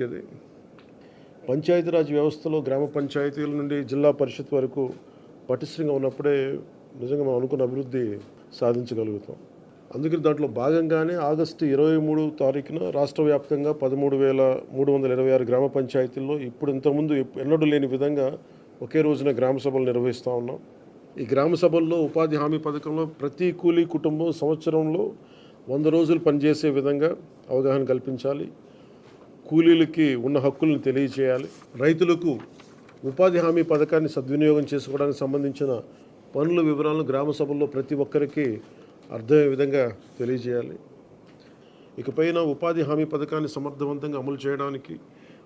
ఇది పంచాయతీరాజ్ వ్యవస్థలో గ్రామ పంచాయతీల నుండి జిల్లా పరిషత్ వరకు పటిష్టంగా ఉన్నప్పుడే నిజంగా మనం అనుకున్న అభివృద్ధి సాధించగలుగుతాం. అందుకని దాంట్లో భాగంగానే ఆగస్టు 23 తారీఖున రాష్ట్ర వ్యాప్తంగా 13,326 గ్రామ పంచాయతీల్లో ఇప్పుడు ఇంతకుముందు ఎన్నడూ లేని విధంగా ఒకే రోజున గ్రామ సభలు నిర్వహిస్తూ ఉన్నాం. ఈ గ్రామ సభల్లో ఉపాధి హామీ పథకంలో ప్రతి కూలీ కుటుంబం సంవత్సరంలో 100 రోజులు పనిచేసే విధంగా అవగాహన కల్పించాలి. కూలీలకి ఉన్న హక్కులను తెలియచేయాలి. రైతులకు ఉపాధి హామీ పథకాన్ని సద్వినియోగం చేసుకోవడానికి సంబంధించిన పనుల వివరాలను గ్రామ సభల్లో ప్రతి ఒక్కరికి అర్థమయ్యే విధంగా తెలియజేయాలి. ఇకపైన ఉపాధి హామీ పథకాన్ని సమర్థవంతంగా అమలు చేయడానికి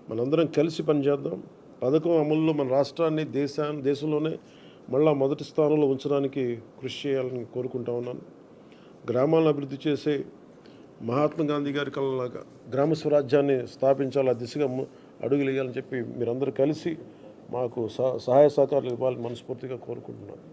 మనందరం కలిసి పనిచేద్దాం. పథకం అమలులో మన రాష్ట్రాన్ని దేశంలోనే మళ్ళా మొదటి స్థానంలో ఉంచడానికి కృషి చేయాలని కోరుకుంటా ఉన్నాను. గ్రామాలను అభివృద్ధి చేసే మహాత్మా గాంధీ గారి కళలాగా గ్రామ స్వరాజ్యాన్ని స్థాపించాలి, ఆ దిశగా అడుగులు వేయాలని చెప్పి మీరందరూ కలిసి మాకు సహాయ సహకారాలు ఇవ్వాలని మనస్ఫూర్తిగా కోరుకుంటున్నాను.